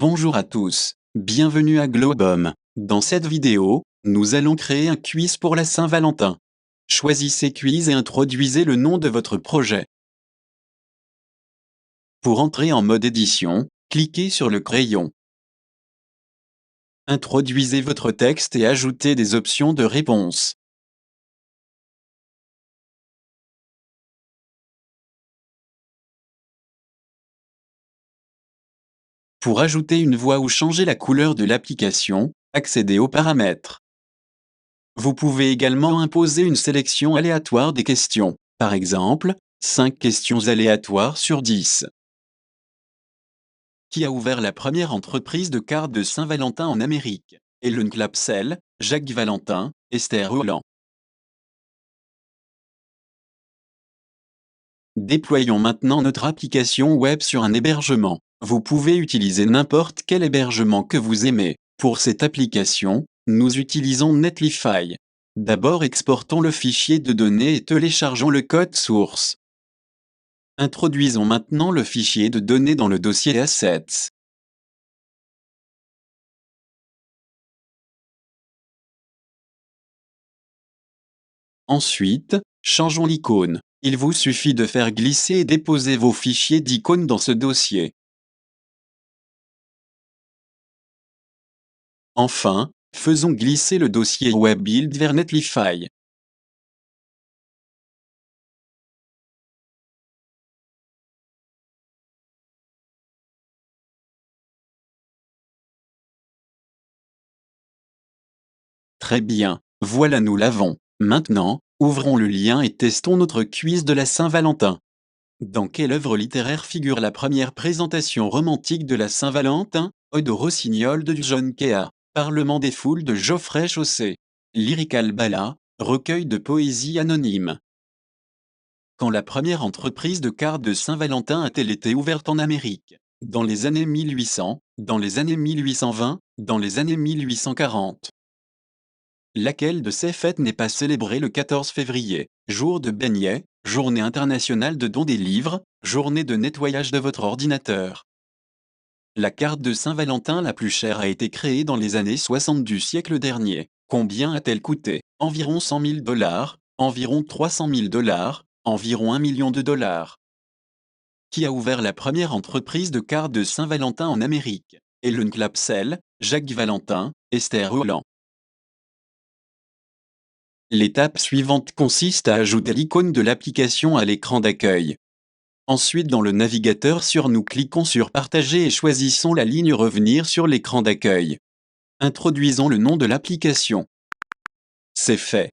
Bonjour à tous, bienvenue à Globum. Dans cette vidéo, nous allons créer un quiz pour la Saint-Valentin. Choisissez quiz et introduisez le nom de votre projet. Pour entrer en mode édition, cliquez sur le crayon. Introduisez votre texte et ajoutez des options de réponse. Pour ajouter une voix ou changer la couleur de l'application, accédez aux paramètres. Vous pouvez également imposer une sélection aléatoire des questions, par exemple, 5 questions aléatoires sur 10. Qui a ouvert la première entreprise de cartes de Saint-Valentin en Amérique? Helen Clapsell, Jacques Valentin, Esther Holland. Déployons maintenant notre application web sur un hébergement. Vous pouvez utiliser n'importe quel hébergement que vous aimez. Pour cette application, nous utilisons Netlify. D'abord exportons le fichier de données et téléchargeons le code source. Introduisons maintenant le fichier de données dans le dossier Assets. Ensuite, changeons l'icône. Il vous suffit de faire glisser et déposer vos fichiers d'icônes dans ce dossier. Enfin, faisons glisser le dossier WebBuild vers Netlify. Très bien, voilà nous l'avons. Maintenant, ouvrons le lien et testons notre quiz de la Saint-Valentin. Dans quelle œuvre littéraire figure la première présentation romantique de la Saint-Valentin? Ode au rossignol de John Kea, Parlement des foules de Geoffrey Chaucer, Lyrical Ballad, recueil de poésie anonyme. Quand la première entreprise de cartes de Saint-Valentin a-t-elle été ouverte en Amérique? Dans les années 1800, dans les années 1820, dans les années 1840. Laquelle de ces fêtes n'est pas célébrée le 14 février? Jour de beignets, journée internationale de don des livres, journée de nettoyage de votre ordinateur. La carte de Saint-Valentin la plus chère a été créée dans les années 60 du siècle dernier. Combien a-t-elle coûté? Environ 100 000 $, environ 300 000 $, environ 1 million de dollars. Qui a ouvert la première entreprise de cartes de Saint-Valentin en Amérique? Helen Clapsell, Jacques Valentin, Esther Holland. L'étape suivante consiste à ajouter l'icône de l'application à l'écran d'accueil. Ensuite, dans le navigateur nous cliquons sur Partager et choisissons la ligne Revenir sur l'écran d'accueil. Introduisons le nom de l'application. C'est fait.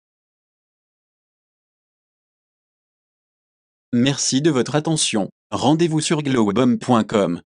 Merci de votre attention. Rendez-vous sur globum.com.